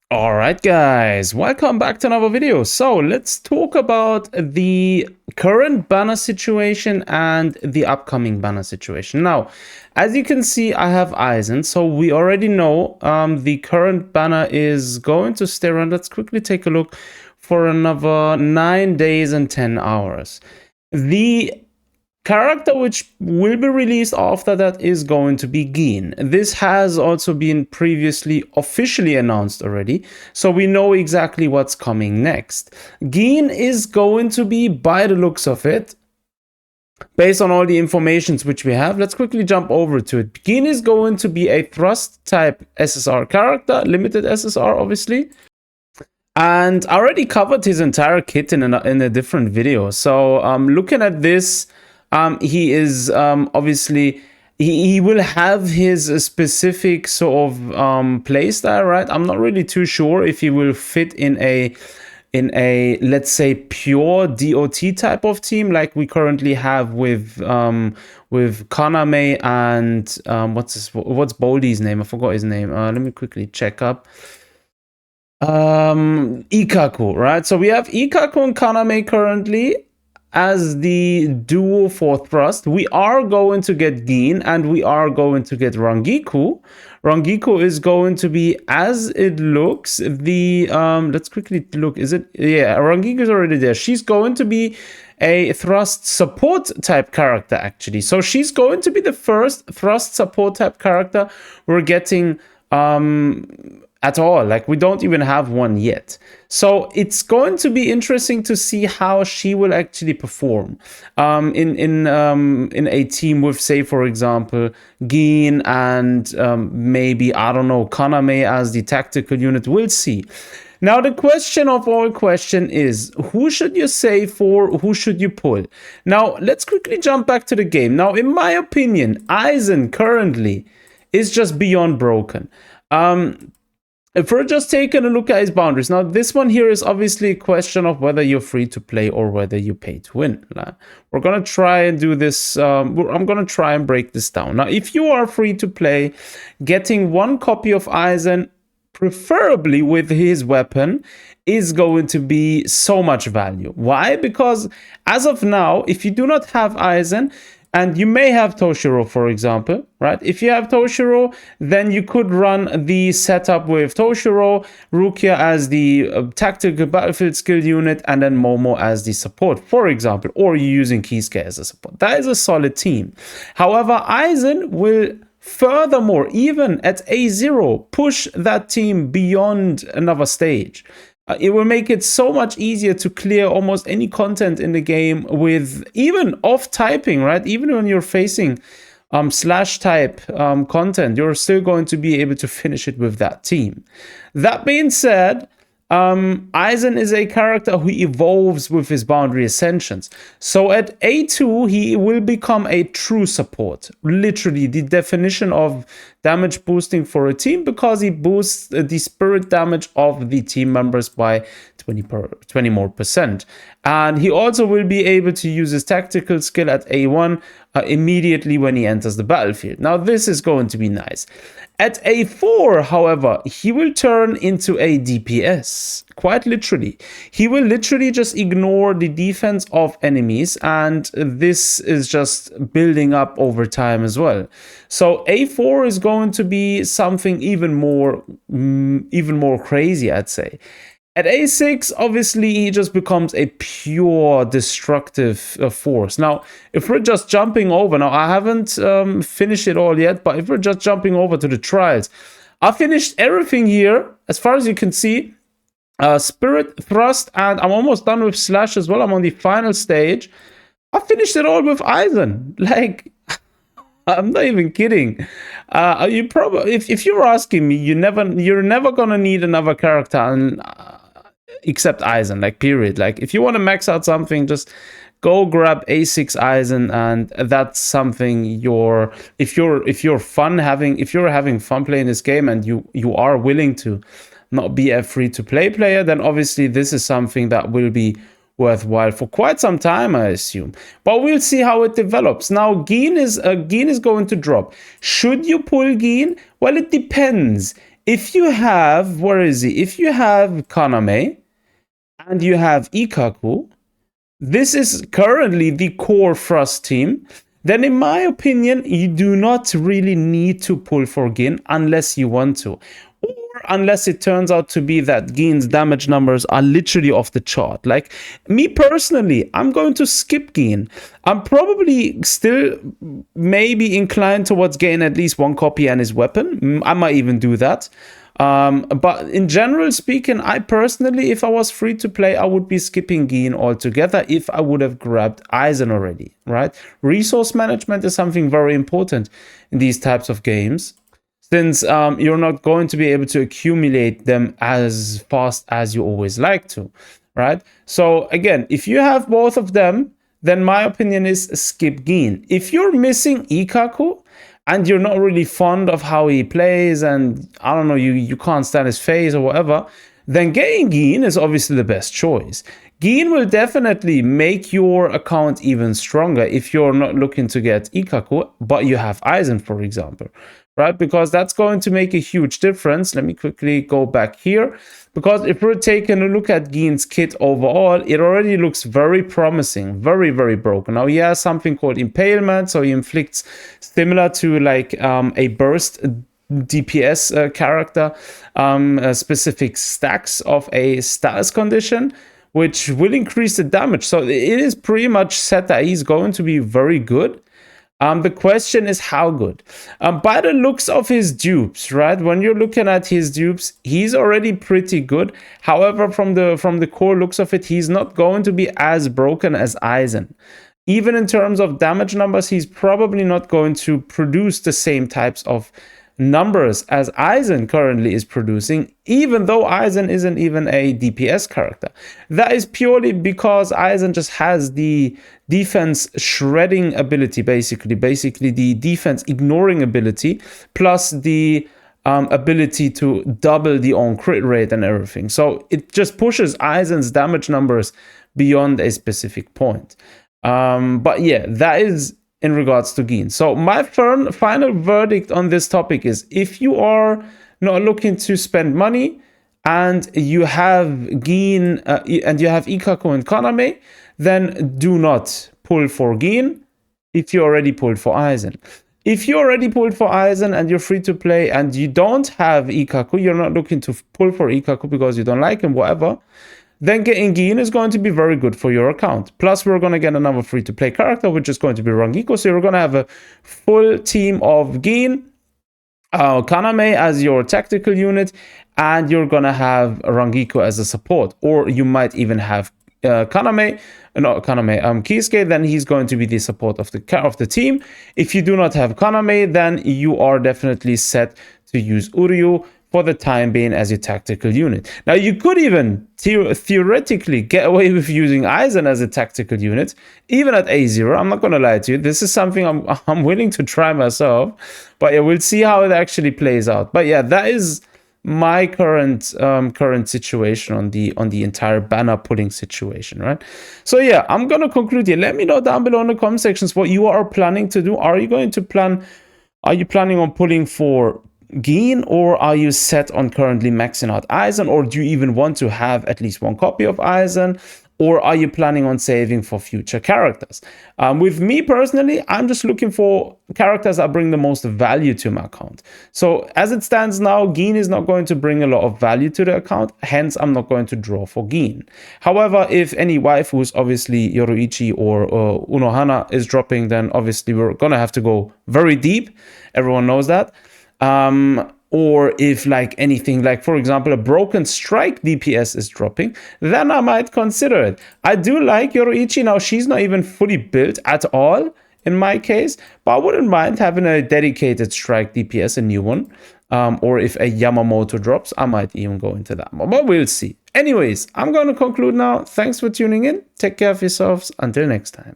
Alright guys, welcome back to another video. So let's talk about the current banner situation and the upcoming banner situation. Now, as you can see, I have Aizen, so we already know the current banner is going to stay around. Let's quickly take a look for another 9 days and 10 hours. The character which will be released after that is going to be Gin. This has also been previously officially announced already, so we know exactly what's coming next. Gin is going to be, by the looks of it, based on all the informations which we have, let's quickly jump over to it. Gin is going to be a thrust type SSR character, limited SSR obviously. And I already covered his entire kit in a different video. So looking at this, he is obviously he will have his specific sort of playstyle, right? I'm not really too sure if he will fit in a let's say pure DOT type of team like we currently have with Kaname and what's Boldy's name? I forgot his name. Let me quickly check up. Ikaku, right? So we have Ikaku and Kaname currently as the duo for thrust. We are going to get Gin and we are going to get Rangiku. Rangiku is going to be, as it looks, the let's quickly look. Is it? Yeah, Rangiku is already there. She's going to be a thrust support type character actually. So she's going to be the first thrust support type character we're getting at all. Like, we don't even have one yet, so it's going to be interesting to see how she will actually perform in a team with, say, for example, Gin and maybe, I don't know, Kaname as the tactical unit. We'll see. Now, the question of all question is, who should you save for? Who should you pull? Now, let's quickly jump back to the game. Now, in my opinion, Aizen currently is just beyond broken. If we're just taking a look at his boundaries, now this one here is obviously a question of whether you're free to play or whether you pay to win. We're going to try and do this. I'm going to try and break this down. Now, if you are free to play, getting one copy of Aizen, preferably with his weapon, is going to be so much value. Why? Because as of now, if you do not have Aizen, and you may have Toshiro, for example, right? If you have Toshiro, then you could run the setup with Toshiro, Rukia as the tactical battlefield skill unit, and then Momo as the support, for example, or you're using Kisuke as a support. That is a solid team. However, Aizen will furthermore, even at A0, push that team beyond another stage. It will make it so much easier to clear almost any content in the game with even off typing, right? Even when you're facing slash type content, you're still going to be able to finish it with that team. That being said, Aizen is a character who evolves with his boundary ascensions. So at A2, he will become a true support. Literally, the definition of damage boosting for a team, because he boosts the spirit damage of the team members by 20 more percent. And he also will be able to use his tactical skill at A1 immediately when he enters the battlefield. Now, this is going to be nice. At A4, however, he will turn into a DPS, quite literally. He will literally just ignore the defense of enemies, and this is just building up over time as well. So A4 is going to be something even more crazy, I'd say. At A6, obviously, he just becomes a pure destructive force. Now, if we're just jumping over, now I haven't finished it all yet, but if we're just jumping over to the trials, I finished everything here, as far as you can see. Spirit, Thrust, and I'm almost done with Slash as well. I'm on the final stage. I finished it all with Aizen. Like, I'm not even kidding. You probably, if you're asking me, you're never gonna need another character and except Aizen, like, period. Like, if you want to max out something, just go grab A6 Aizen, and that's something if you're having fun playing this game and you are willing to not be a free-to-play player, then obviously this is something that will be worthwhile for quite some time, I assume. But we'll see how it develops. Now, Gin is going to drop. Should you pull Gin? Well, it depends. if you have, where is he? If you have Kaname and you have Ikaku, this is currently the core thrust team, then in my opinion, you do not really need to pull for Gin unless you want to. Or unless it turns out to be that Gin's damage numbers are literally off the chart. Like, me personally, I'm going to skip Gin. I'm probably still maybe inclined towards getting at least one copy and his weapon. I might even do that. But in general speaking, I personally, if I was free to play, I would be skipping Gin altogether if I would have grabbed Aizen already, right? Resource management is something very important in these types of games, since you're not going to be able to accumulate them as fast as you always like to, right? So again, if you have both of them, then my opinion is skip Gin. If you're missing Ikaku, and you're not really fond of how he plays, and I don't know, you can't stand his face or whatever, then getting Gin is obviously the best choice. Gin will definitely make your account even stronger if you're not looking to get Ikaku, but you have Aizen, for example, right? Because that's going to make a huge difference. Let me quickly go back here. Because if we're taking a look at Gin's kit overall, it already looks very promising, very, very broken. Now, he has something called Impalement, so he inflicts similar to like a burst DPS character, specific stacks of a status condition, which will increase the damage. So it is pretty much set that he's going to be very good. The question is how good. By the looks of his dupes, right? When you're looking at his dupes, he's already pretty good. However, from the core looks of it, he's not going to be as broken as Aizen. Even in terms of damage numbers, he's probably not going to produce the same types of numbers as Aizen currently is producing, even though Aizen isn't even a DPS character. That is purely because Aizen just has the defense shredding ability, basically the defense ignoring ability, plus the ability to double the on crit rate and everything. So it just pushes Aizen's damage numbers beyond a specific point. But yeah, that is in regards to Gin. So my final verdict on this topic is, if you are not looking to spend money and you have Gin and you have Ikaku and Kaname, then do not pull for Gin if you already pulled for Aizen. If you already pulled for Aizen and you're free to play and you don't have Ikaku, you're not looking to pull for Ikaku because you don't like him, whatever, then getting Gin is going to be very good for your account. Plus, we're going to get another free-to-play character, which is going to be Rangiko. So you're going to have a full team of Gin, Kaname as your tactical unit, and you're going to have Rangiko as a support. Or you might even have Kisuke, then he's going to be the support of the team. If you do not have Kaname, then you are definitely set to use Uryu for the time being as your tactical unit. Now, you could even theoretically get away with using Aizen as a tactical unit, even at A0. I'm not going to lie to you. This is something I'm willing to try myself, but yeah, we'll see how it actually plays out. But yeah, that is my current situation on the entire banner pulling situation, right? So yeah, I'm going to conclude here. Let me know down below in the comment sections what you are planning to do. Are you planning on pulling for Gin, or are you set on currently maxing out Aizen, or do you even want to have at least one copy of Aizen, or are you planning on saving for future characters? With me personally, I'm just looking for characters that bring the most value to my account. So as it stands now, Gin is not going to bring a lot of value to the account, hence I'm not going to draw for Gin. However, if any waifus, obviously Yoruichi or Unohana is dropping, then obviously we're gonna have to go very deep. Everyone knows that. Or if like anything, like for example, a broken strike DPS is dropping, then I might consider it. I do like Yoruichi. Now, she's not even fully built at all in my case, but I wouldn't mind having a dedicated strike DPS, a new one. Or if a Yamamoto drops, I might even go into that one, but we'll see. Anyways, I'm going to conclude now. Thanks for tuning in. Take care of yourselves. Until next time.